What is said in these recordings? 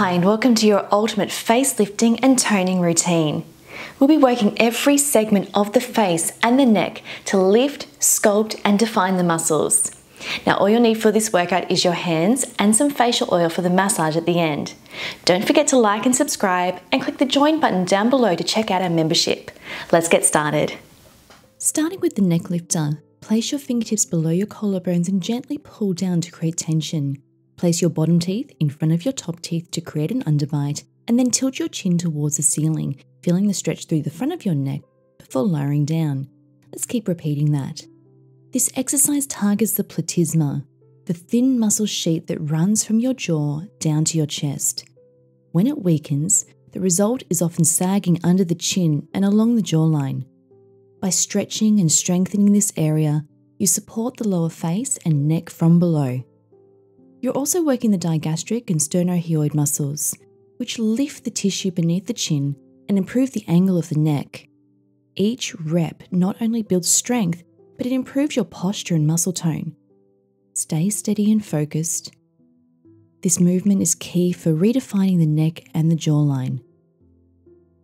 Hi and welcome to your ultimate face lifting and toning routine. We'll be working every segment of the face and the neck to lift, sculpt and define the muscles. Now all you'll need for this workout is your hands and some facial oil for the massage at the end. Don't forget to like and subscribe and click the join button down below to check out our membership. Let's get started. Starting with the neck lifter, place your fingertips below your collarbones and gently pull down to create tension. Place your bottom teeth in front of your top teeth to create an underbite, and then tilt your chin towards the ceiling, feeling the stretch through the front of your neck before lowering down. Let's keep repeating that. This exercise targets the platysma, the thin muscle sheet that runs from your jaw down to your chest. When it weakens, the result is often sagging under the chin and along the jawline. By stretching and strengthening this area, you support the lower face and neck from below. You're also working the digastric and sternohyoid muscles, which lift the tissue beneath the chin and improve the angle of the neck. Each rep not only builds strength, but it improves your posture and muscle tone. Stay steady and focused. This movement is key for redefining the neck and the jawline.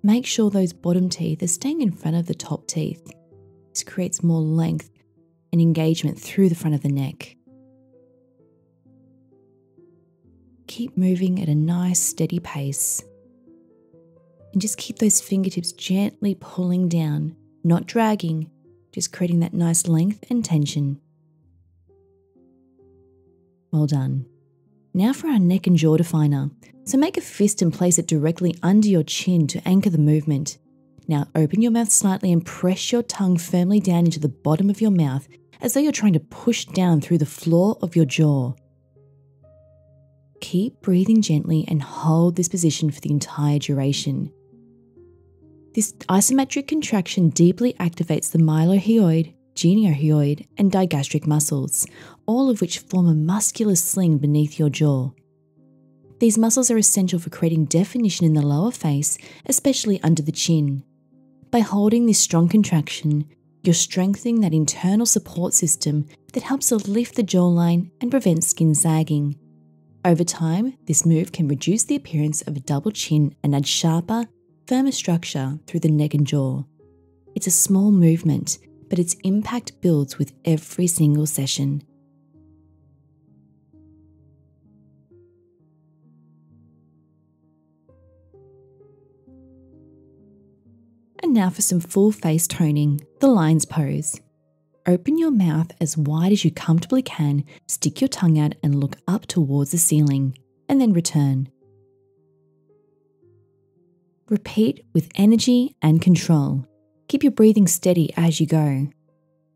Make sure those bottom teeth are staying in front of the top teeth. This creates more length and engagement through the front of the neck. Keep moving at a nice steady pace. And just keep those fingertips gently pulling down, not dragging, just creating that nice length and tension. Well done. Now for our neck and jaw definer. So make a fist and place it directly under your chin to anchor the movement. Now open your mouth slightly and press your tongue firmly down into the bottom of your mouth as though you're trying to push down through the floor of your jaw. Keep breathing gently and hold this position for the entire duration. This isometric contraction deeply activates the mylohyoid, geniohyoid, and digastric muscles, all of which form a muscular sling beneath your jaw. These muscles are essential for creating definition in the lower face, especially under the chin. By holding this strong contraction, you're strengthening that internal support system that helps to lift the jawline and prevent skin sagging. Over time, this move can reduce the appearance of a double chin and add sharper, firmer structure through the neck and jaw. It's a small movement, but its impact builds with every single session. And now for some full face toning, the lines pose. Open your mouth as wide as you comfortably can, stick your tongue out and look up towards the ceiling, and then return. Repeat with energy and control. Keep your breathing steady as you go.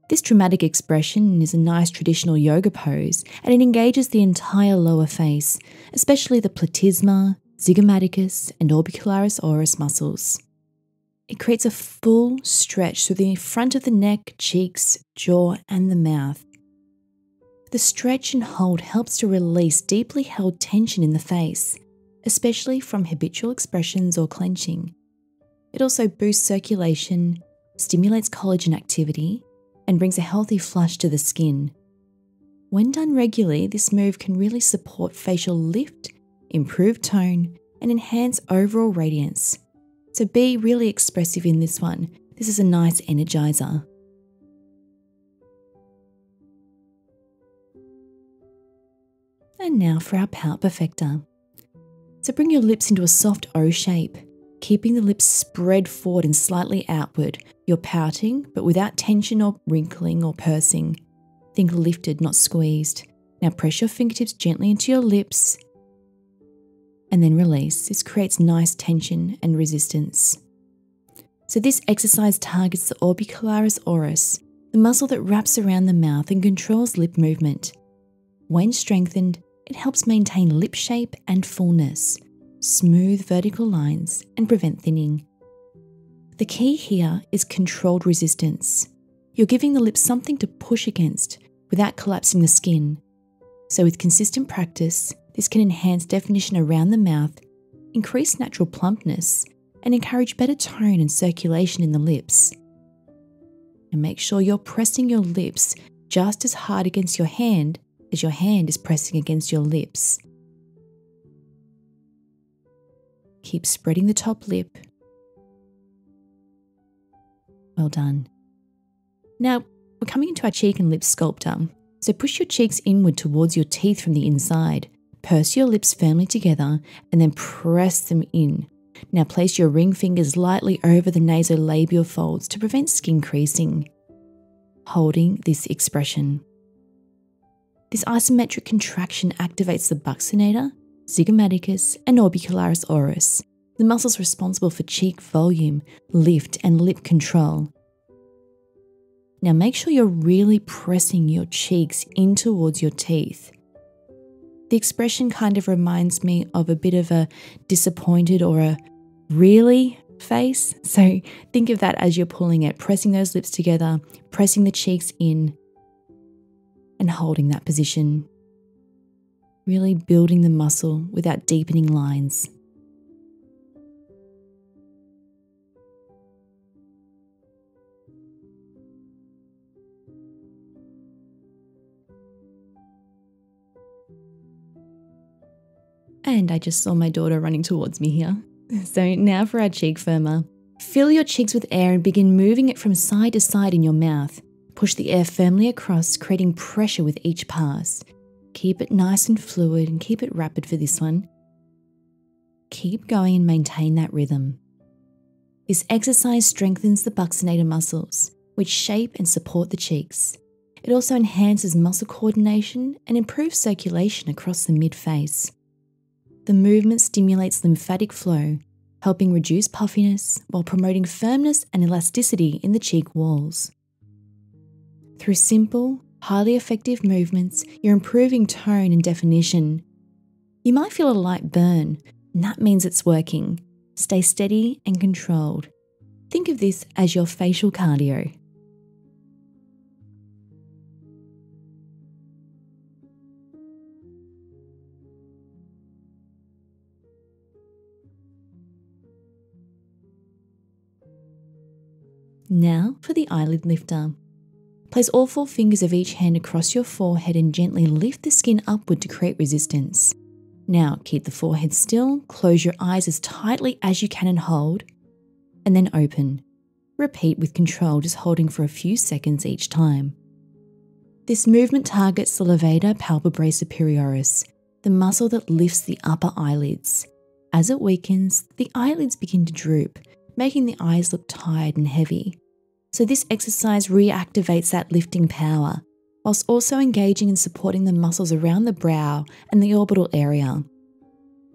This dramatic expression is a nice traditional yoga pose, and it engages the entire lower face, especially the platysma, zygomaticus, and orbicularis oris muscles. It creates a full stretch through the front of the neck, cheeks, jaw, and the mouth. The stretch and hold helps to release deeply held tension in the face, especially from habitual expressions or clenching. It also boosts circulation, stimulates collagen activity, and brings a healthy flush to the skin. When done regularly, this move can really support facial lift, improve tone, and enhance overall radiance. So be really expressive in this one. This is a nice energizer. And now for our pout perfector. So bring your lips into a soft O shape, keeping the lips spread forward and slightly outward. You're pouting, but without tension or wrinkling or pursing. Think lifted, not squeezed. Now press your fingertips gently into your lips, and then release. This creates nice tension and resistance. So this exercise targets the orbicularis oris, the muscle that wraps around the mouth and controls lip movement. When strengthened, it helps maintain lip shape and fullness, smooth vertical lines, and prevent thinning. The key here is controlled resistance. You're giving the lips something to push against without collapsing the skin. So with consistent practice, this can enhance definition around the mouth, increase natural plumpness, and encourage better tone and circulation in the lips. And make sure you're pressing your lips just as hard against your hand as your hand is pressing against your lips. Keep spreading the top lip. Well done. Now, we're coming into our cheek and lip sculptor. So push your cheeks inward towards your teeth from the inside. Purse your lips firmly together and then press them in. Now place your ring fingers lightly over the nasolabial folds to prevent skin creasing, holding this expression. This isometric contraction activates the buccinator, zygomaticus, and orbicularis oris, the muscles responsible for cheek volume, lift, and lip control. Now make sure you're really pressing your cheeks in towards your teeth. The expression kind of reminds me of a bit of a disappointed or a really face. So think of that as you're pulling it, pressing those lips together, pressing the cheeks in, and holding that position. Really building the muscle without deepening lines. And I just saw my daughter running towards me here. So now for our cheek firmer. Fill your cheeks with air and begin moving it from side to side in your mouth. Push the air firmly across, creating pressure with each pass. Keep it nice and fluid and keep it rapid for this one. Keep going and maintain that rhythm. This exercise strengthens the buccinator muscles, which shape and support the cheeks. It also enhances muscle coordination and improves circulation across the mid-face. The movement stimulates lymphatic flow, helping reduce puffiness while promoting firmness and elasticity in the cheek walls. Through simple, highly effective movements, you're improving tone and definition. You might feel a light burn, and that means it's working. Stay steady and controlled. Think of this as your facial cardio. Now for the eyelid lifter. Place all 4 fingers of each hand across your forehead and gently lift the skin upward to create resistance. Now keep the forehead still, close your eyes as tightly as you can and hold, and then open. Repeat with control, just holding for a few seconds each time. This movement targets the levator palpebrae superioris, the muscle that lifts the upper eyelids. As it weakens, the eyelids begin to droop, making the eyes look tired and heavy. So this exercise reactivates that lifting power, whilst also engaging and supporting the muscles around the brow and the orbital area.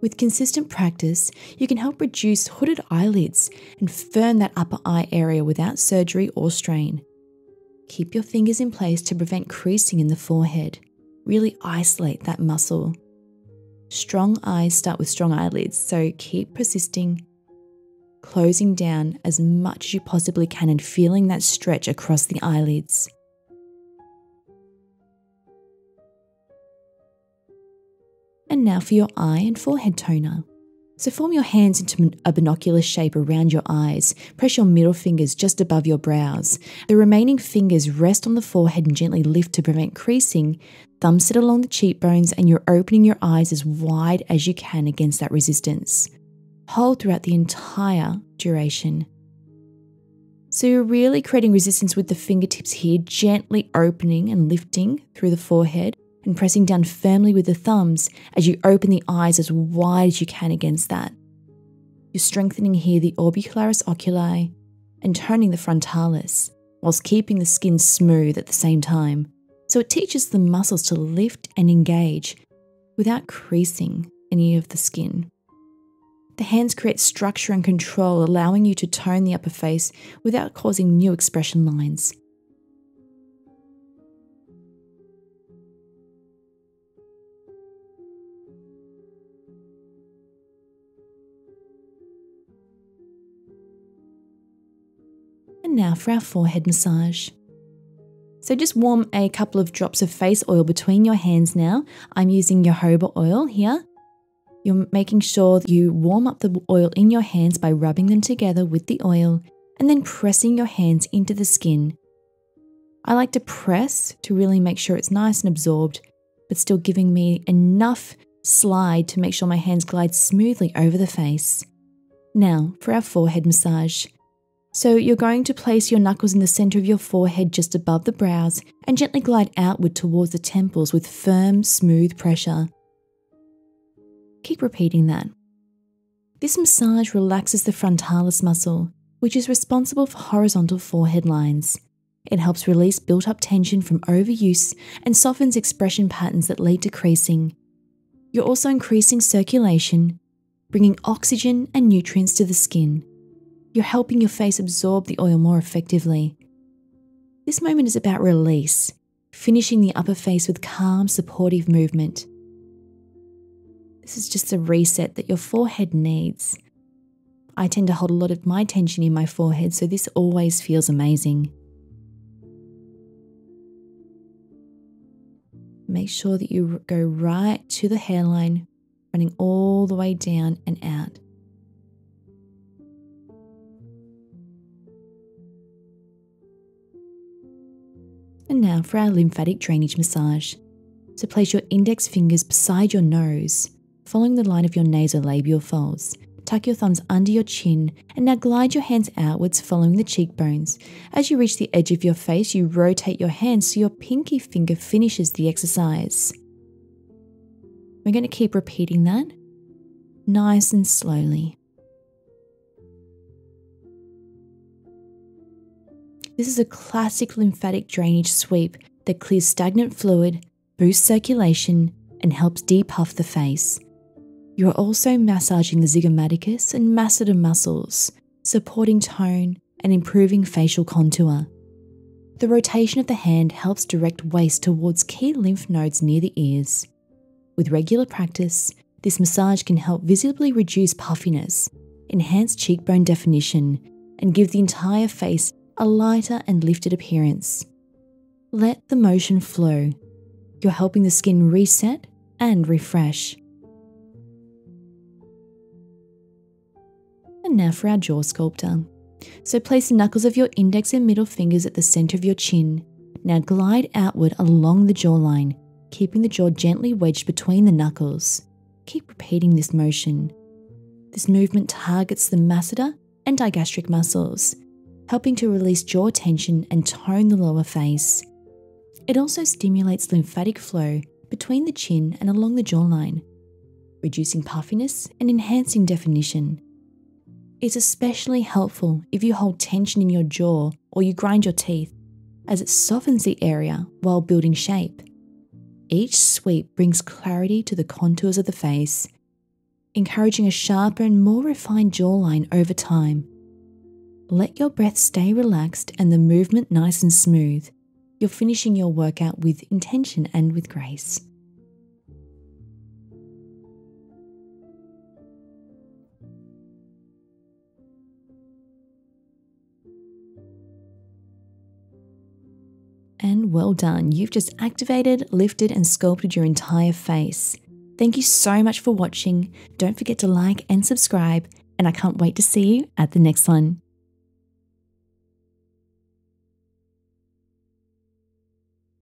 With consistent practice, you can help reduce hooded eyelids and firm that upper eye area without surgery or strain. Keep your fingers in place to prevent creasing in the forehead. Really isolate that muscle. Strong eyes start with strong eyelids, so keep persisting, closing down as much as you possibly can and feeling that stretch across the eyelids. And now for your eye and forehead toner. So form your hands into a binocular shape around your eyes. Press your middle fingers just above your brows. The remaining fingers rest on the forehead and gently lift to prevent creasing. Thumbs sit along the cheekbones and you're opening your eyes as wide as you can against that resistance. Hold throughout the entire duration. So you're really creating resistance with the fingertips here, gently opening and lifting through the forehead and pressing down firmly with the thumbs as you open the eyes as wide as you can against that. You're strengthening here the orbicularis oculi and toning the frontalis, whilst keeping the skin smooth at the same time. So it teaches the muscles to lift and engage without creasing any of the skin. The hands create structure and control, allowing you to tone the upper face without causing new expression lines. And now for our forehead massage. So just warm a couple of drops of face oil between your hands now. I'm using jojoba oil here. You're making sure that you warm up the oil in your hands by rubbing them together with the oil and then pressing your hands into the skin. I like to press to really make sure it's nice and absorbed, but still giving me enough slide to make sure my hands glide smoothly over the face. Now for our forehead massage. So you're going to place your knuckles in the center of your forehead just above the brows and gently glide outward towards the temples with firm, smooth pressure. Keep repeating that. This massage relaxes the frontalis muscle, which is responsible for horizontal forehead lines. It helps release built-up tension from overuse and softens expression patterns that lead to creasing. You're also increasing circulation, bringing oxygen and nutrients to the skin. You're helping your face absorb the oil more effectively. This moment is about release, finishing the upper face with calm, supportive movement. This is just a reset that your forehead needs. I tend to hold a lot of my tension in my forehead, so this always feels amazing. Make sure that you go right to the hairline, running all the way down and out. And now for our lymphatic drainage massage. So place your index fingers beside your nose, following the line of your nasolabial folds. Tuck your thumbs under your chin and now glide your hands outwards following the cheekbones. As you reach the edge of your face, you rotate your hands so your pinky finger finishes the exercise. We're going to keep repeating that, nice and slowly. This is a classic lymphatic drainage sweep that clears stagnant fluid, boosts circulation, and helps depuff the face. You are also massaging the zygomaticus and masseter muscles, supporting tone and improving facial contour. The rotation of the hand helps direct waste towards key lymph nodes near the ears. With regular practice, this massage can help visibly reduce puffiness, enhance cheekbone definition, and give the entire face a lighter and lifted appearance. Let the motion flow. You're helping the skin reset and refresh. And now for our jaw sculptor. So place the knuckles of your index and middle fingers at the center of your chin. Now glide outward along the jawline, keeping the jaw gently wedged between the knuckles. Keep repeating this motion. This movement targets the masseter and digastric muscles, helping to release jaw tension and tone the lower face. It also stimulates lymphatic flow between the chin and along the jawline, reducing puffiness and enhancing definition. It's especially helpful if you hold tension in your jaw or you grind your teeth, as it softens the area while building shape. Each sweep brings clarity to the contours of the face, encouraging a sharper and more refined jawline over time. Let your breath stay relaxed and the movement nice and smooth. You're finishing your workout with intention and with grace. And well done, you've just activated, lifted and sculpted your entire face. Thank you so much for watching. Don't forget to like and subscribe, and I can't wait to see you at the next one.